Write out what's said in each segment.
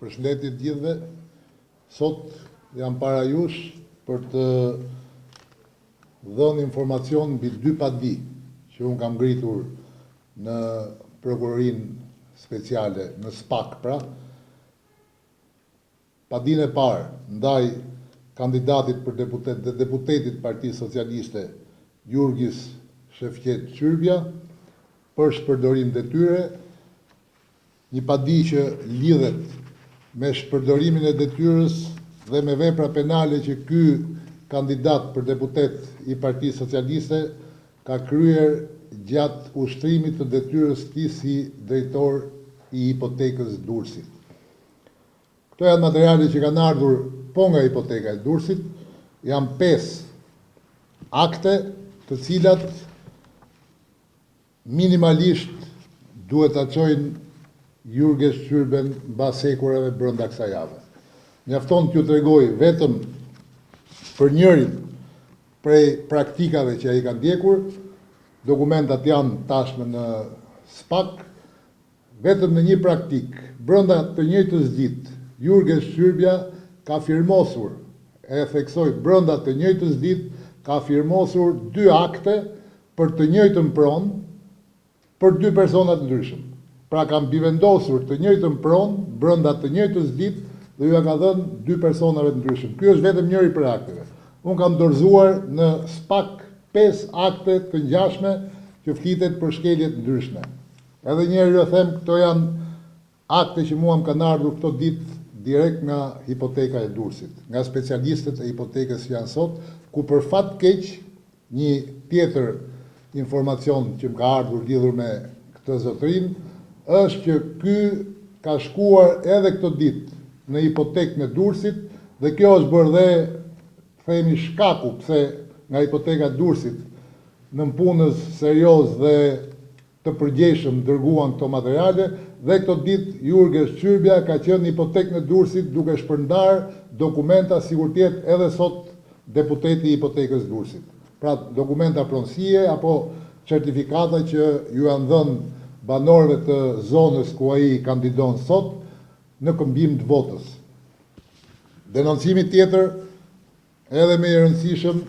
Përshëndetje të gjithëve. Sot jam para jush për të dhënë informacion mbi dy padi që unë kam ngritur në prokurorinë speciale, në SPAK pra. Padinë e parë ndaj kandidatit për deputet dhe deputetit Partisë Socialiste Jurgis Shefqet Qyrbja për shpërdorim detyre, një padi që lidhet me shpërdorimin e detyrës dhe me vepra penale që ky kandidat për deputet i Partisë Socialiste ka kryer gjatë ushtrimit të detyrës tij si drejtor i hipotekës Durrësit. Këto janë materiale që kanë ardhur po nga hipoteka e Durrësit, janë 5 akte të cilat minimalisht duhet ta çojnë Jurges Qyrben mbas hekurave brenda kësaj jave. Mjafton t'ju tregoj vetëm për njërin prej praktikave që ai ka ndjekur. Dokumentat janë tashmë në SPAK. Vetëm në një praktik, brenda të njëjtës ditë, Jurges Qyrbja ka firmosur, e theksoj, brenda të njëjtës ditë ka firmosur 2 akte për të njëjtën pronë për 2 persona të ndryshëm. Pra kam bivendosur të njëjtën pronë brenda të njëjtës ditë dhe ju ka dhënë 2 personave të ndryshëm. Ky është vetëm njëri prej akteve. Unë kam dorëzuar në SPAK 5 akte të ngjashme që flitet për shkelje të ndryshme. Edhe një herë ju them, këto janë akte që mua më kanë ardhur këto ditë direkt nga hipoteka e Durrësit, nga specialistët e hipotekës që janë sot, ku për fat keq një tjetër informacion që më ka ardhur lidhur me këtë zotërin është që ky ka shkuar edhe këtë ditë në hipotekën e Durrësit dhe kjo është bërë dhe themi shkaku pse nga hipoteka e Durrësit në punës serioz dhe të përgjeshëm dërguan këto materiale dhe këtë ditë Jurges Qyrbja ka qenë në hipotekën e Durrësit duke shpërndar dokumenta sikur të jetë edhe sot deputeti i hipotekës Durrësit. Pra dokumenta pronësie apo certifikata që ju janë dhënë banorëve të zonës ku ai kandidon sot në këmbim të votës. Denoncimi tjetër, edhe më i rëndësishëm,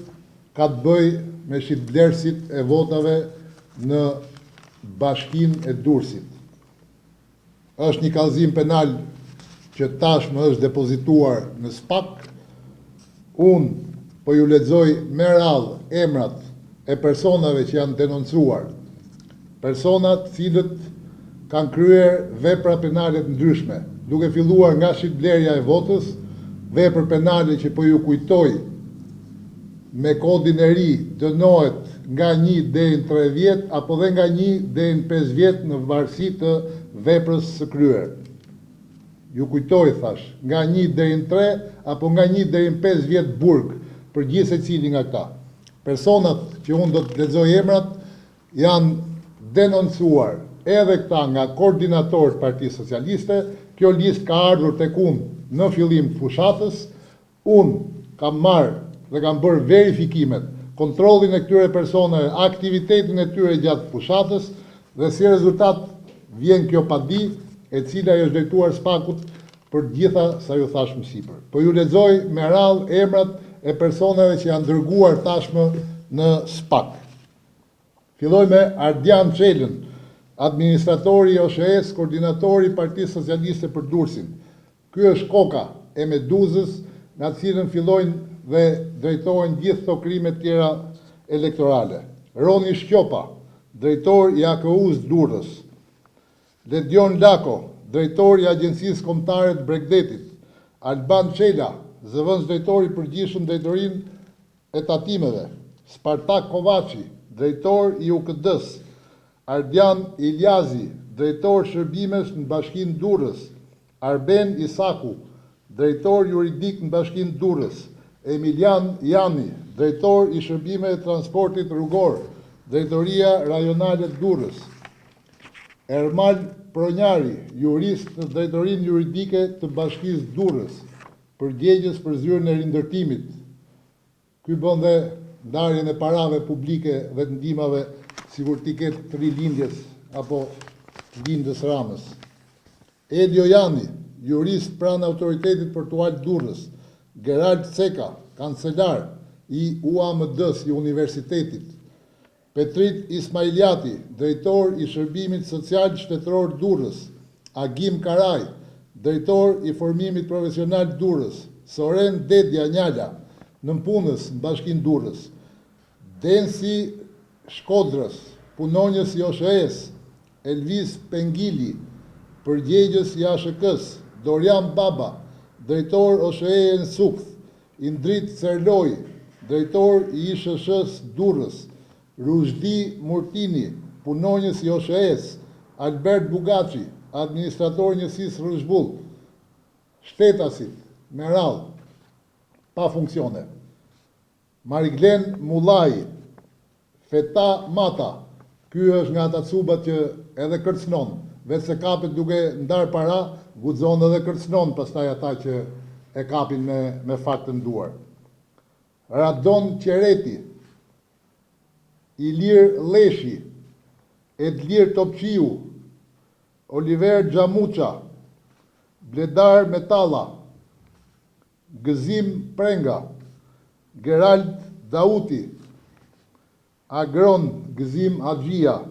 ka të bëjë me shitblerësit e votave në Bashkinë e Durrësit. Është një kallëzim penal që tashmë është depozituar në SPAK. Unë po ju lexoj me radhë emrat e personave që janë denoncuar, personat cilët kanë kryer vepra penale të ndryshme, duke filluar nga shitblerja e votës, vepër penale që po ju kujtoj me kodin e ri dënohet nga 1 deri në 3 vjet apo dhe nga 1 deri në 5 vjet në varësi të veprës së kryer. Ju kujtoj thash, nga 1 deri në 3 apo nga 1 deri në 5 vjet burg për gjithë secili nga këta. Personat që unë do të lexoj emrat janë denoncuar edhe këta nga koordinatorët Partisë Socialiste. Kjo listë ka ardhur tek unë në fillim të fushatës. Unë kam marrë dhe kam bërë verifikimet, kontrollin e këtyre personave, aktivitetin e tyre gjatë fushatës dhe si rezultat vjen kjo padi e cila është drejtuar SPAK-ut për gjitha sa ju thash më sipër. Po ju lexoj me radhë emrat e personave që janë dërguar tashmë në SPAK. Filloj me Ardian Çelën, administratori i OSHE-s, koordinatori i Partisë Socialiste për Durrësin. Ky është koka e Meduzës, nga cilën fillojnë dhe drejtohen gjithë këto krime të tjera elektorale. Roni Shqopa, drejtor i AKU-s Durrës. Ledion Lako, drejtor i Agjencisë Kombëtare të Bregdetit. Alban Çela, zëvendës drejtori i përgjithshëm drejtorinë e tatimeve. Spartak Kovaçi, drejtor i UKD-s. Ardian Iljazi, drejtor shërbimesh në Bashkinë Durrës. Arben Isaku, drejtor juridik në Bashkinë Durrës. Emilian Jani, drejtor i shërbimeve të transportit rrugor, Drejtoria Rajonale Durrës. Ermal Pronjari, jurist në Drejtorinë Juridike të Bashkisë Durrës, përgjegjës për zyrën e rindërtimit. Ky bën dhe ndarjen e parave publike dhe të ndihmave sikur t'i ketë të rilindjes apo lindës Ramës. Edio Jani, jurist pranë autoritetit portuar Durrës, Gerald Ceka, kancelar i UAMD-s i Universitetit, Petrit Ismailiati, drejtor i Shërbimit Social Shtetëror Durrës, Agim Karaj, drejtor i Formimit Profesional Durrës, Soren Dedja Njala, nënpunës në Bashkinë Durrës, Densi Shkodrës, punonjës i OSHE-s, Elvis Pengili, përgjegjës i ASHK-s, Dorian Baba, drejtor OSHE në Sukth, Indrit Cerloj, drejtor i ISHSH-s Durrës, Ruzhdi Murtini, punonjës i OSHE-s, Albert Bugaci, administrator njësisë Rrëzhbull, shtetasit, Meral, pa funksione, Mariglen Mullaj, Feta Mata, ky është nga ata cubat që edhe kërcënon, vetë se kapet duke ndar para, guxon edhe kërcënon pastaj ata që e kapin me faktën duar. Radon Qereti, Ilir Leshi, Edlir Topqiu, Oliver Gjamuqa, Bledar Metalla, Gëzim Prenga, Gerald Dauti, Agron Gëzim Agjia,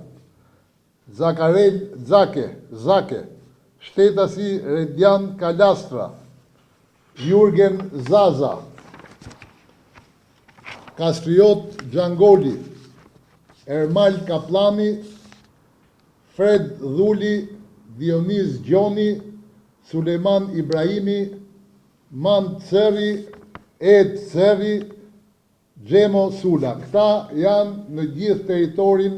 Zakarel Zake, shtetasi Redian Kalastra, Jurgen Zaza, Kastriot Gjangoli, Ermal Kaplani, Fred Dhuli, Dionis Gjoni, Suleman Ibrahimi, Man Ceri, Ed Ceri, Gjemo Sula. Këta janë në gjithë teritorin,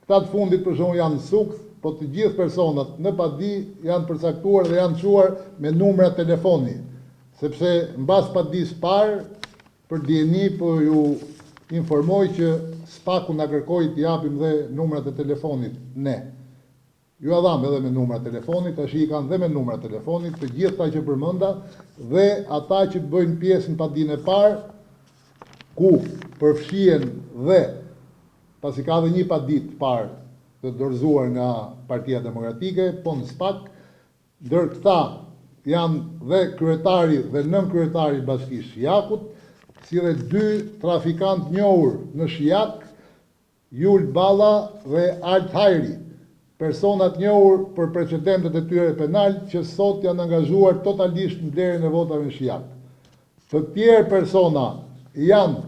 këta të fundit për shumë janë në Sukth, po të gjithë personat në padi janë përcaktuar dhe janë quar me numra telefoni, sepse mbas padis parë, për DNI po ju informoj që SPAK-u na kërkoi t'i japim dhe numrat e telefonit ne. Ju adham edhe me numra telefonit, tash i kanë dhe me numra telefonit, të gjithë ta që përmenda, dhe ata që bëjnë pjesë në padin e parë, ku përfshien dhe, pasi ka dhe një padit parë të dorëzuar nga Partia Demokratike, po në SPAK, ndër këta janë dhe kryetari dhe nën kryetari Bashkisë Shijakut, si dhe 2 trafikant njohur në Shijak, Jul Balla dhe Alt Hajri, personat njohur për precedentet e tyre penal që sot janë angazhuar totalisht në blerjen e votave në Shijak. Të tjerë persona janë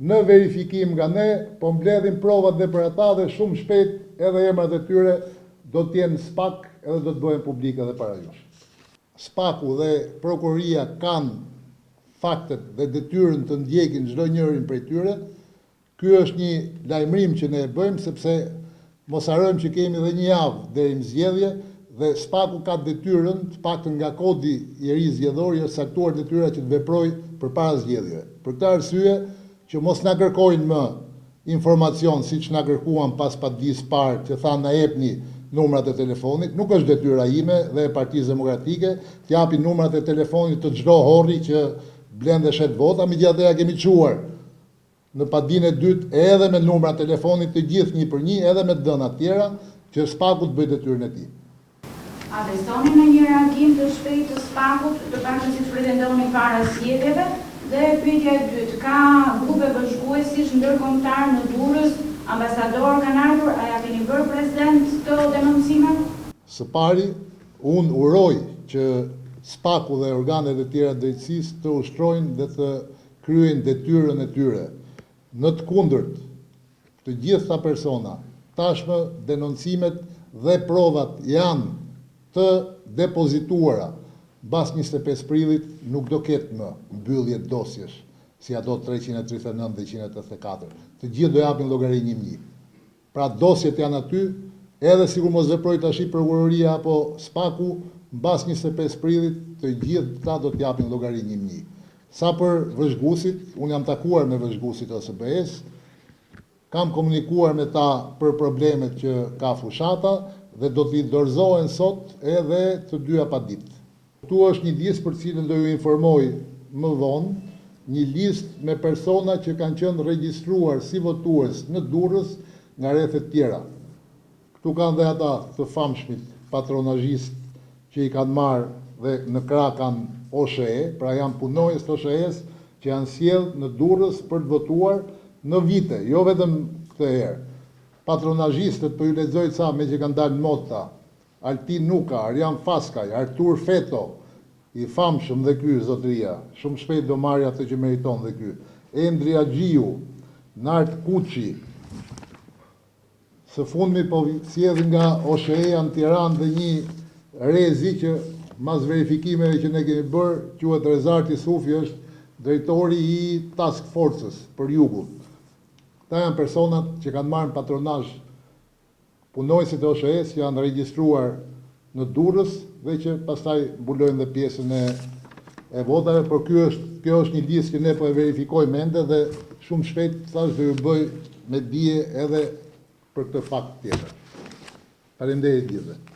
në verifikim nga ne, po mbledhin provat dhe për ata dhe shumë shpejt edhe emrat e tyre do t'jenë SPAK edhe do të bëhen publike edhe para jush. SPAK-u dhe prokuroria kanë faktet dhe detyrën të ndjekin çdo njërin prej tyre. Ky është një lajmërim që ne e bëjmë sepse mos harrojmë që kemi edhe një javë deri në zgjedhje dhe SPAK-u ka detyrën, të paktën nga kodi i ri zgjedhor, është saktuar detyra që të veprojë përpara zgjedhjeve. Për këtë arsye që mos na kërkojnë më informacion siç na kërkuan pas padisë parë që thanë na jepni numrat e telefonit, nuk është detyra ime dhe e Partisë Demokratike të japi numrat e telefonit të çdo horri që blen dhe shet vota, megjithatë ja kemi çuar në padinë e dytë edhe me numrat e telefonit të gjithë një për një, edhe me dhëna të tjera që SPAK-u të bëjë detyrën e tij. A besoni në një reagim të shpejtë të SPAK-ut, të paktën siç pretendoni para zgjedhjeve? Dhe pyetja e dytë, ka grupe bashkuesish ndërkombëtar në Durrës, ambasador kanë ardhur, a ja keni bërë president të denoncimet? Së pari, unë uroj që SPAK-u dhe organet e tjera drejtësisë të ushtrojnë dhe të kryejnë detyrën e tyre. Në të kundërt, të gjitha persona, tashmë denoncimet dhe provat janë të depozituara. Mbas 25 prillit nuk do ketë më mbyllje dosjesh, si ato 339 dhe 184. Të gjithë do japin llogari një. Pra dosjet janë aty, edhe sikur mos veproj tash prokuroria apo SPAK-u, mbas 25 prillit të gjithë ta do të japin llogari një. Sa për vëzhguesit, unë jam takuar me vëzhguesit OSBE-s, kam komunikuar me ta për problemet që ka fushata dhe do t'i dorëzohen sot edhe të dyja padit. Ktu është një listë për cilën do ju informoj më vonë, një listë me persona që kanë qenë regjistruar si votues në Durrës nga rrethet tjera. Ktu kanë dhe ata të famshmit patronazhist që i kanë marrë dhe në krah kanë OSHE, pra janë punonjës të OSHE-s që janë sjellë në Durrës për të votuar në vite, jo vetëm këtë herë. Patronazhistët, po ju lexoj ca me që kanë dalë Mota, Altin Nuka, Arjan Faskaj, Artur Feto, i famshëm dhe ky zotëria, shumë shpejt do marrë atë që meriton dhe ky. Endri Agjiu, Nart Kuçi, së fundmi po sjellin nga OSHE-ja në Tiranë dhe një rezi që mas verifikimeve që ne kemi bërë, quhet Rezarti Sufi, është drejtori i Task Forces për Jugun. Këta janë personat që kanë marrë në patronazh punojësit e OSHE-s që janë regjistruar në Durrës dhe që pastaj mbulojnë dhe pjesën e votave, por kjo është një listë që ne po e verifikojmë ende dhe shumë shpejt thash do ju bëj me dije edhe për këtë fakt tjetër. Faleminderit gjithëve.